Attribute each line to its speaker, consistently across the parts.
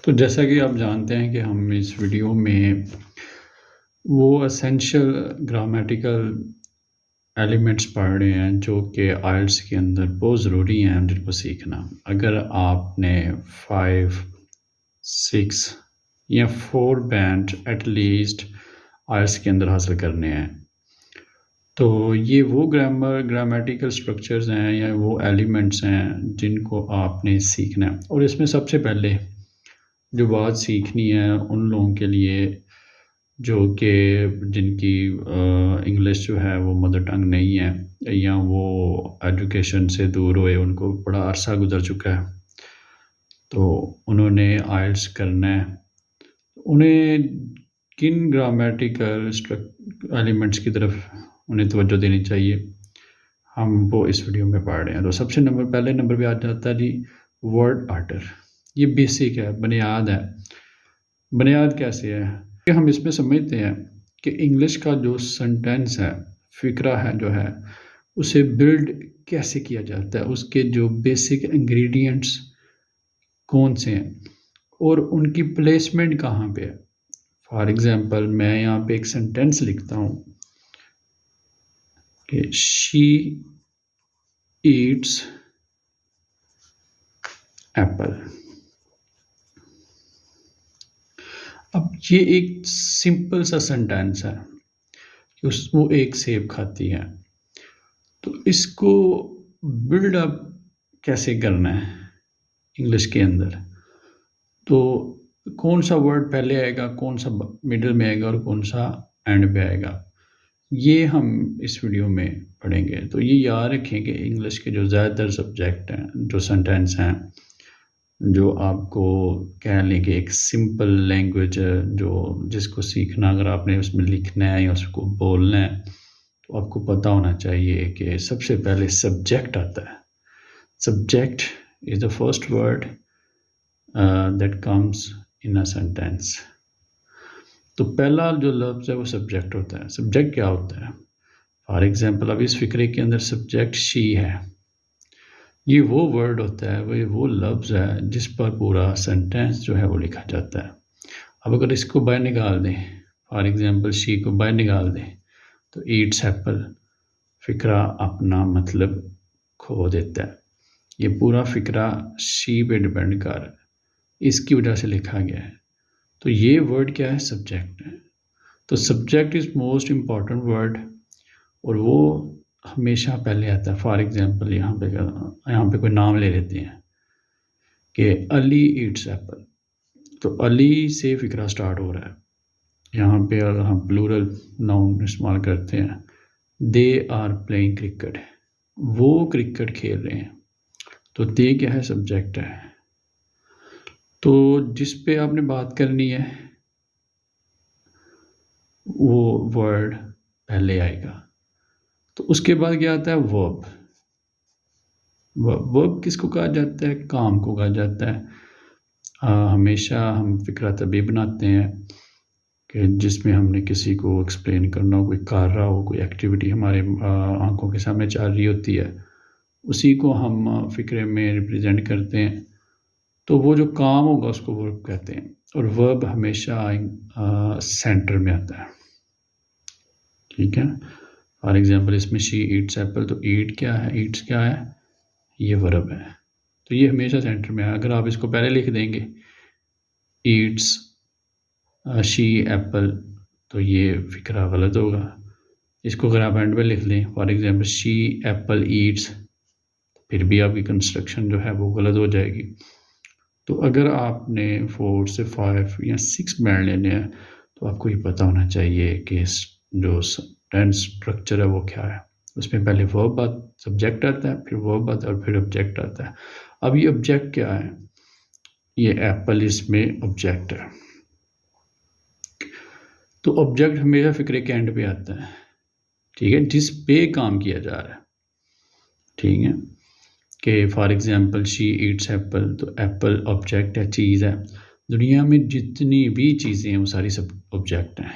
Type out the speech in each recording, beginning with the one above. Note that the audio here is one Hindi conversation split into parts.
Speaker 1: तो जैसा कि आप जानते हैं कि हम इस वीडियो में वो एसेंशियल ग्रामेटिकल एलिमेंट्स पढ़ रहे हैं जो कि आइल्स के अंदर बहुत ज़रूरी हैं जिनको सीखना। अगर आपने 5, 6 या 4 बैंड एटलीस्ट आइल्स के अंदर हासिल करने हैं, तो ये वो ग्रामेटिकल स्ट्रक्चर्स हैं या वो एलिमेंट्स हैं जिनको आपने सीखना है। और इसमें सबसे पहले जो बात सीखनी है उन लोगों के लिए जो कि जिनकी इंग्लिश जो है वो मदर टंग नहीं है या वो एजुकेशन से दूर हुए, उनको बड़ा अरसा गुजर चुका है, तो उन्होंने आइल्स करना है। उन्हें किन ग्रामेटिकल एलिमेंट्स की तरफ उन्हें तवज्जो देनी चाहिए, हम वो इस वीडियो में पढ़ रहे हैं। तो सबसे पहले नंबर पे आ जाता है जी वर्ड ऑर्डर। ये बेसिक है, बुनियाद है। बुनियाद कैसे है कि हम इसमें समझते हैं कि इंग्लिश का जो सेंटेंस है, फ़िक्रा है जो है, उसे बिल्ड कैसे किया जाता है, उसके जो बेसिक इंग्रेडिएंट्स कौन से हैं और उनकी प्लेसमेंट कहाँ पे है। फॉर एग्ज़ाम्पल मैं यहाँ पे एक सेंटेंस लिखता हूँ कि शी ईट्स एप्पल। अब ये एक सिंपल सा सेंटेंस है कि वो एक सेब खाती है। तो इसको बिल्ड अप कैसे करना है इंग्लिश के अंदर, तो कौन सा वर्ड पहले आएगा, कौन सा मिडिल में आएगा और कौन सा एंड पे आएगा, ये हम इस वीडियो में पढ़ेंगे। तो ये याद रखें कि इंग्लिश के जो ज़्यादातर सब्जेक्ट हैं, जो सेंटेंस हैं, जो आपको कह लें कि एक सिंपल लैंग्वेज जो जिसको सीखना, अगर आपने उसमें लिखना है या उसको बोलना है, तो आपको पता होना चाहिए कि सबसे पहले सब्जेक्ट आता है। Subject is the first word that comes in a sentence. तो पहला जो लफ्ज़ है वो सब्जेक्ट होता है। सब्जेक्ट क्या होता है? फॉर एग्ज़ाम्पल अब इस फ़िक्रे के अंदर सब्जेक्ट शी है। ये वो वर्ड होता है, वो लफ्ज़ है जिस पर पूरा सेंटेंस जो है वो लिखा जाता है। अब अगर इसको बाहर निकाल दें, फॉर एग्ज़ाम्पल शी को बाहर निकाल दें, तो ईट्स एप्पल, फ़िक्रा अपना मतलब खो देता है। ये पूरा फ़िक्रा शी पे डिपेंड कर रहा है, इसकी वजह से लिखा गया है। तो ये वर्ड क्या है? सब्जेक्ट है। तो subject is most important word और वो हमेशा पहले आता है। फॉर एग्ज़ाम्पल यहाँ पे कोई नाम ले लेते हैं कि अली ईट्स एप्पल, तो अली से फ़िक्रा स्टार्ट हो रहा है। यहाँ पे अगर हम प्लूरल नाउन इस्तेमाल करते हैं, दे आर प्लेइंग क्रिकेट, वो क्रिकेट खेल रहे हैं, तो दे क्या है? सब्जेक्ट है। तो जिस पे आपने बात करनी है वो वर्ड पहले आएगा। तो उसके बाद क्या आता है? वर्ब। वर्ब किसको कहा जाता है? काम को कहा जाता है। हमेशा हम फ़िक्रा तभी बनाते हैं कि जिसमें हमने किसी को एक्सप्लेन करना हो, कोई कर रहा हो, कोई एक्टिविटी हमारे आंखों के सामने चल रही होती है, उसी को हम फ़िक्रे में रिप्रेजेंट करते हैं। तो वो जो काम होगा उसको वर्ब कहते हैं और वर्ब हमेशा सेंटर में आता है। ठीक है। फॉर एग्ज़ाम्पल इसमें शी ईट्स एप्पल, तो ईट क्या है? ईट्स क्या है? ये वर्ब है, तो ये हमेशा सेंटर में है। अगर आप इसको पहले लिख देंगे ईट्स शी एप्पल, तो ये फ़िक्रा गलत होगा। इसको अगर आप एंड में लिख लें, for example she Apple Yeats, फिर भी आपकी कंस्ट्रक्शन जो है वो गलत हो जाएगी। तो अगर आपने 4 से 5 या 6 बैंड लेने हैं, तो आपको ये पता होना चाहिए कि जो टेंस स्ट्रक्चर है वो क्या है। उसमें पहले वर्ब सब्जेक्ट आता है, फिर वर्ब आता है और फिर ऑब्जेक्ट आता है। अब ये ऑब्जेक्ट क्या है? ये एप्पल इसमें ऑब्जेक्ट है। तो ऑब्जेक्ट हमेशा फ़िक्रे के एंड पे आता है, ठीक है, जिस पे काम किया जा रहा है। ठीक है, कि for example she Yeats Apple, तो एप्पल ऑब्जेक्ट है, चीज़ है। दुनिया में जितनी भी चीज़ें हैं वो सारी सब ऑब्जेक्ट हैं।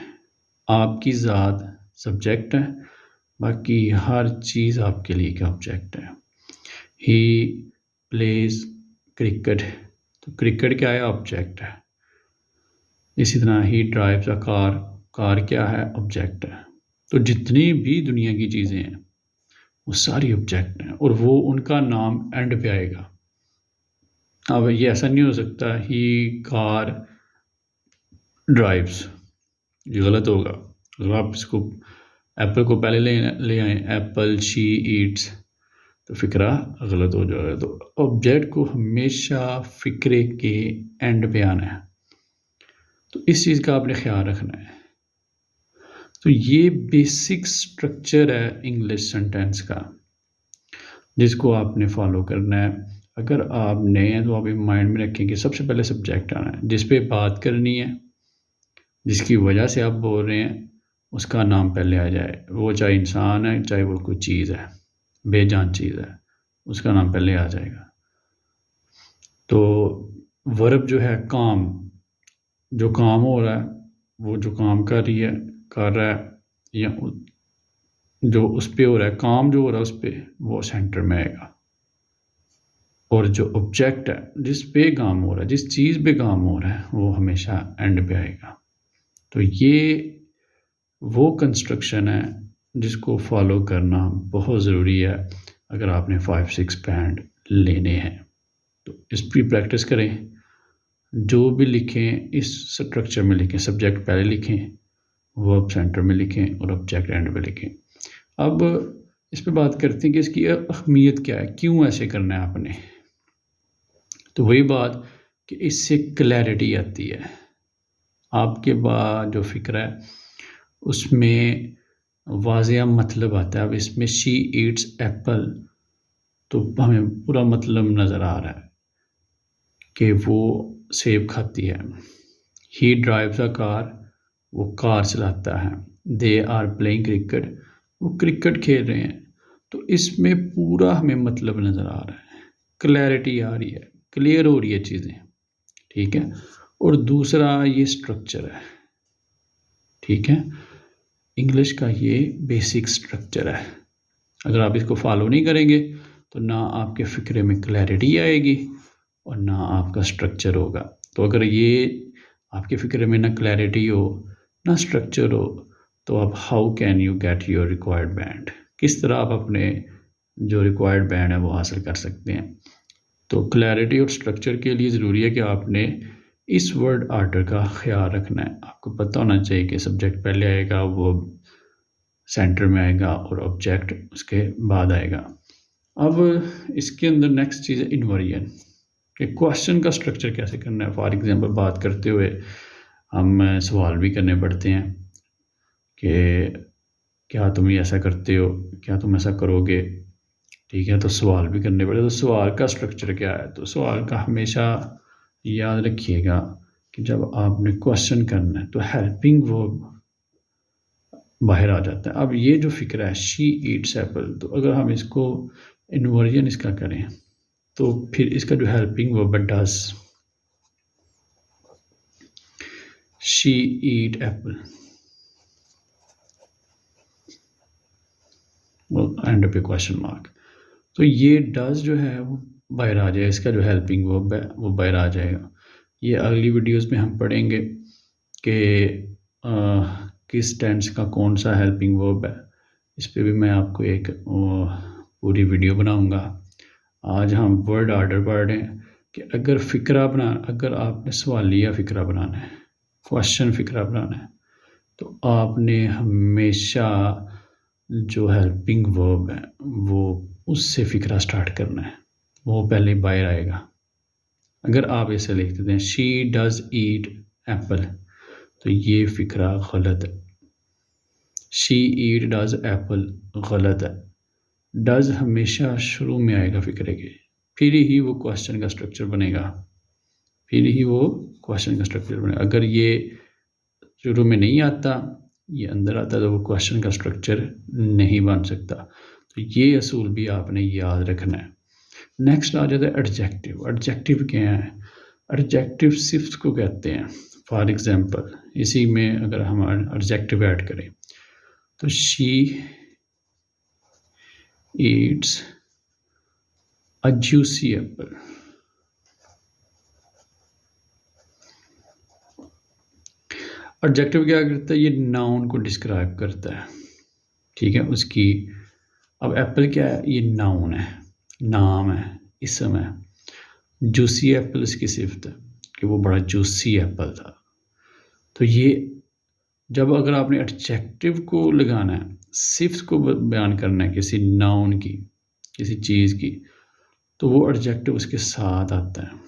Speaker 1: आपकी ज़ात सब्जेक्ट है, बाकी हर चीज़ आपके लिए क्या? ऑब्जेक्ट है। ही प्लेज क्रिकेट, तो तो क्रिकेट क्या है? ऑब्जेक्ट है। इसी तरह ही ड्राइव्स अ कार, कार क्या है? ऑब्जेक्ट है। तो जितनी भी दुनिया की चीज़ें हैं वो सारी ऑब्जेक्ट हैं और वो उनका नाम एंड पे आएगा। अब ये ऐसा नहीं हो सकता ही कार ड्राइव्स, ये गलत होगा। अगर आप इसको एप्पल को पहले ले आए, एप्पल शी ईट्स, तो फ़िक्रा गलत हो जाएगा। तो ऑब्जेक्ट को हमेशा फ़िक्रे के एंड पे आना है, तो इस चीज़ का आपने ख्याल रखना है। तो ये बेसिक स्ट्रक्चर है इंग्लिश सेंटेंस का, जिसको आपने फॉलो करना है। अगर आप नए हैं तो आप माइंड में रखें कि सबसे पहले सब्जेक्ट आना है, जिस पे बात करनी है, जिसकी वजह से आप बोल रहे हैं, उसका नाम पहले आ जाए। वो चाहे इंसान है, चाहे वो कोई चीज़ है, बेजान चीज़ है, उसका नाम पहले आ जाएगा। तो वर्ब जो है काम, जो काम हो रहा है, वो जो काम कर रहा है, या जो उस पे हो रहा है, काम जो हो रहा है उस पे, वो सेंटर में आएगा। और जो ऑब्जेक्ट है, जिस पे काम हो रहा है, जिस चीज़ पे काम हो रहा है, वो हमेशा एंड पे आएगा। तो ये वो कंस्ट्रक्शन है जिसको फॉलो करना बहुत ज़रूरी है अगर आपने 5-6 बैंड लेने हैं। तो इस पर प्रैक्टिस करें, जो भी लिखें इस स्ट्रक्चर में लिखें। सब्जेक्ट पहले लिखें, वर्ब सेंटर में लिखें और ऑब्जेक्ट एंड में लिखें। अब इस पे बात करते हैं कि इसकी अहमियत क्या है, क्यों ऐसे करना है आपने। तो वही बात कि इससे क्लैरिटी आती है आपके बाद, जो फ़िक्र है उसमें वाज़ेह मतलब आता है। अब इसमें शी ईट्स एप्पल, तो हमें पूरा मतलब नज़र आ रहा है कि वो सेब खाती है। ही ड्राइव्स अ कार, वो कार चलाता है। दे आर प्लेइंग क्रिकेट, वो क्रिकेट खेल रहे हैं। तो इसमें पूरा हमें मतलब नज़र आ रहा है, क्लैरिटी आ रही है, क्लियर हो रही है चीज़ें, ठीक है। और दूसरा ये स्ट्रक्चर है, ठीक है। इंग्लिश का ये बेसिक स्ट्रक्चर है। अगर आप इसको फॉलो नहीं करेंगे तो ना आपके फ़िक्रे में क्लैरिटी आएगी और ना आपका स्ट्रक्चर होगा। तो अगर ये आपके फ़िक्रे में ना क्लैरिटी हो, ना स्ट्रक्चर हो, तो आप how can you get your required band, किस तरह आप अपने जो रिक्वायर्ड बैंड है वो हासिल कर सकते हैं। तो क्लैरिटी और स्ट्रक्चर के लिए ज़रूरी है कि आपने इस वर्ड ऑर्डर का ख्याल रखना है। आपको पता होना चाहिए कि सब्जेक्ट पहले आएगा, वो सेंटर में आएगा और ऑब्जेक्ट उसके बाद आएगा। अब इसके अंदर नेक्स्ट चीज़ है इन्वर्जन, कि क्वेश्चन का स्ट्रक्चर कैसे करना है। फॉर एग्जांपल बात करते हुए हम सवाल भी करने पड़ते हैं कि क्या तुम ये ऐसा करते हो, क्या तुम ऐसा करोगे, ठीक है। तो सवाल भी करने पड़े। तो सवाल का स्ट्रक्चर क्या है? तो सवाल का हमेशा याद रखिएगा कि जब आपने क्वेश्चन करना है तो हेल्पिंग वर्ब बाहर आ जाता है। अब ये जो फ़िक्र है शी ईट्स एप्पल, तो अगर हम इसको इन्वर्जन इसका करें तो फिर इसका जो हेल्पिंग वर्ब है does, she eat Apple, and पे क्वेश्चन मार्क। तो ये डज जो है वो बाहर आ जाएगा, इसका जो हेल्पिंग वर्ब है वो बाहर आ जाएगा। ये अगली वीडियोस में हम पढ़ेंगे कि किस टेंस का कौन सा हेल्पिंग वर्ब है। इस पे भी मैं आपको एक पूरी वीडियो बनाऊंगा। आज हम वर्ड ऑर्डर पढ़ रहे हैं कि अगर आपने सवालिया फ़िक्रा बनाना है, क्वेश्चन फ़िक्रा बनाना है, तो आपने हमेशा जो हेल्पिंग वर्ब है वो उससे फ़िक्रा स्टार्ट करना है, वो पहले बाहर आएगा। अगर आप ऐसे लिख देते हैं शी डज़ ईट एप्पल, तो ये फ़िक्रा गलत है। शी ईट डज़ एप्पल गलत है। डज़ हमेशा शुरू में आएगा फ़िक्रे के, फिर ही वो क्वेश्चन का स्ट्रक्चर बनेगा, अगर ये शुरू में नहीं आता, ये अंदर आता, तो वो क्वेश्चन का स्ट्रक्चर नहीं बन सकता। तो ये असूल भी आपने याद रखना है। नेक्स्ट आ जाता है एडजेक्टिव। एडजेक्टिव क्या है? एडजेक्टिव सिफ्त को कहते हैं। फॉर एग्जांपल इसी में अगर हम एडजेक्टिव ऐड करें तो she Yeats a juicy Apple, adjective क्या करता है, ये नाउन को डिस्क्राइब करता है, ठीक है, उसकी। अब एप्पल क्या है, ये नाउन है, नाम है, इसम है। जूसी एप्पल इसकी सिफ्त है कि वो बड़ा जूसी एप्पल था। तो ये जब अगर आपने एडजेक्टिव को लगाना है, सिफ्त को बयान करना है किसी नाउन की, किसी चीज़ की, तो वो एडजेक्टिव उसके साथ आता है।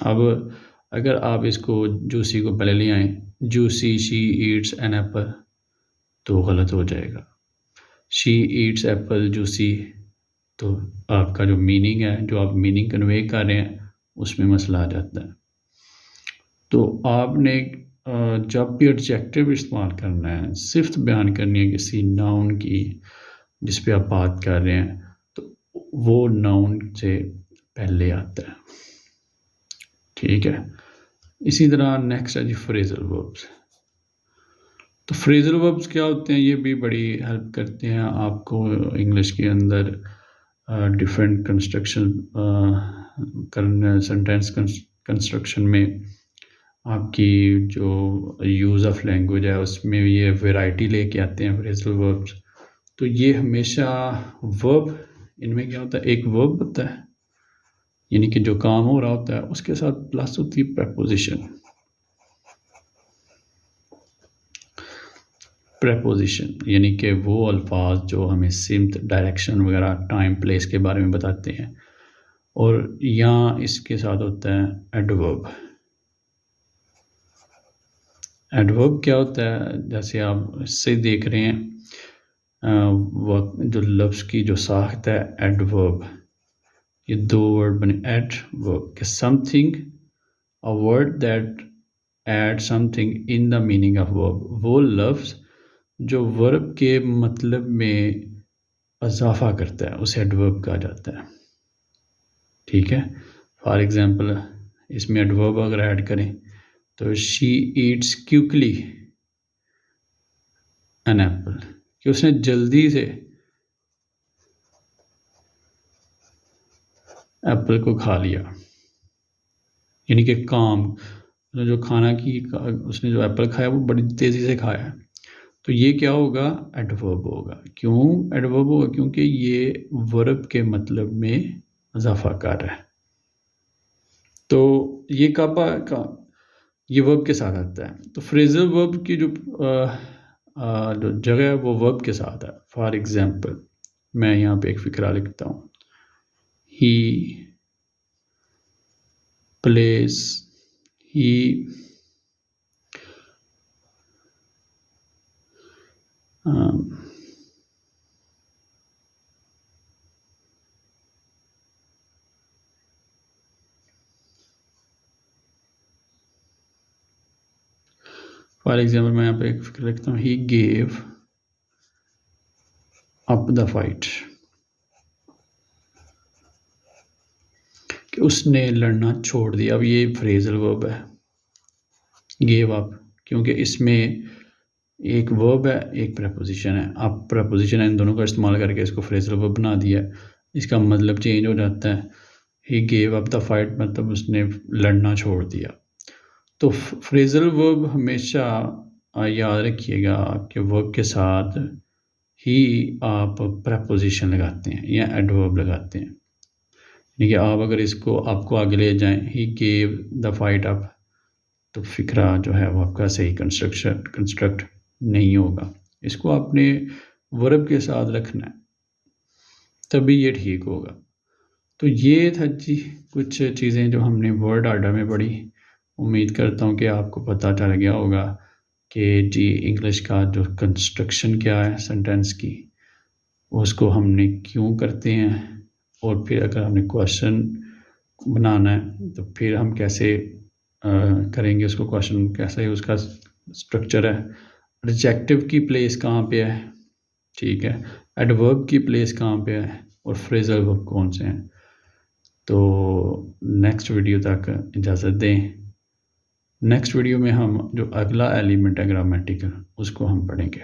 Speaker 1: अब अगर आप इसको जूसी को पहले ले आएँ, जूसी शी ईट्स एन एप्पल, तो गलत हो जाएगा। शी ईट्स एप्पल जूसी, तो आपका जो मीनिंग है, जो आप मीनिंग कन्वे कर रहे हैं, उसमें मसला आ जाता है। तो आपने जब भी एडजेक्टिव इस्तेमाल करना है, सिफ्त बयान करनी है किसी नाउन की जिस पे आप बात कर रहे हैं, तो वो नाउन से पहले आता है, ठीक है। इसी तरह नेक्स्ट है जी फ्रेजल वर्ब्स। तो फ्रेजल वर्ब्स क्या होते हैं, ये भी बड़ी हेल्प करते हैं आपको इंग्लिश के अंदर डिफरेंट कंस्ट्रक्शन करने, सेंटेंस कंस्ट्रक्शन में आपकी जो यूज़ ऑफ लैंग्वेज है उसमें ये वैरायटी लेके आते हैं फ्रेजल वर्ब्स। तो ये हमेशा वर्ब, इनमें क्या होता है, एक वर्ब होता है, यानी कि जो काम हो रहा होता है, उसके साथ प्लस होती है प्रेपोजिशन। प्रेपोजिशन यानी कि वो अल्फाज जो हमें सिमत, डायरेक्शन वगैरह, टाइम, प्लेस के बारे में बताते हैं। और यहाँ इसके साथ होता है एडवर्ब। एडवर्ब क्या होता है, जैसे आप इससे देख रहे हैं, जो लफ्ज़ की जो साख्त है एडवर्ब, ये दो वर्ड बने, एडवर्ब कि something, a word that add something in the meaning of verb, वो लफ्ज़ जो वर्ब के मतलब में इजाफा करता है, उसे एडवर्ब कहा जाता है, ठीक है। फॉर एग्जांपल इसमें एडवर्ब अगर ऐड करें तो she eats quickly an apple, कि उसने जल्दी से एप्पल को खा लिया, यानी कि काम, जो खाना की, उसने जो एप्पल खाया वो बड़ी तेज़ी से खाया है। तो ये क्या होगा, एडवर्ब होगा। क्यों एडवर्ब होगा, क्योंकि ये वर्ब के मतलब में इजाफा कर रहा है। तो ये ये वर्ब के साथ आता है। तो फ्रेजल वर्ब की जो जगह है वो वर्ब के साथ है। फॉर एग्जांपल मैं यहाँ पे एक फिक्रा लिखता हूँ, ही प्लेस, ही फॉर एग्जाम्पल मैं यहाँ पे एक फिक्र लिखता हूँ, he gave up the fight, कि उसने लड़ना छोड़ दिया। अब ये फ्रेजल वर्ब है, गेव अप, क्योंकि इसमें एक वर्ब है, एक प्रपोजिशन है। अब प्रपोजिशन है, इन दोनों का इस्तेमाल करके इसको फ्रेजल वर्ब बना दिया। इसका मतलब चेंज हो जाता है। He gave up the fight मतलब उसने लड़ना छोड़ दिया। तो फ्रेजल वर्ब हमेशा याद रखिएगा, आपके वर्ब के साथ ही आप प्रपोजिशन लगाते हैं या एडवर्ब लगाते हैं। यानी कि आप अगर इसको आपको आगे ले जाएं, he gave the fight up, तो फिक्रा जो है वो आपका सही कंस्ट्रक्ट नहीं होगा। इसको आपने वर्ब के साथ रखना है, तभी ये ठीक होगा। तो ये था जी कुछ चीज़ें जो हमने वर्ड आर्डर में पढ़ी। उम्मीद करता हूँ कि आपको पता चल गया होगा कि जी इंग्लिश का जो कंस्ट्रक्शन क्या है सेंटेंस की, उसको हमने क्यों करते हैं, और फिर अगर हमने क्वेश्चन बनाना है तो फिर हम कैसे करेंगे उसको, क्वेश्चन कैसे है, उसका स्ट्रक्चर है, एडजेक्टिव की प्लेस कहाँ पे है, ठीक है, एडवर्ब की प्लेस कहाँ पे है, और फ्रेजल वर्ब कौन से हैं। तो नेक्स्ट वीडियो तक इजाज़त दें। नेक्स्ट वीडियो में हम जो अगला एलिमेंट है ग्रामेटिकल, उसको हम पढ़ेंगे।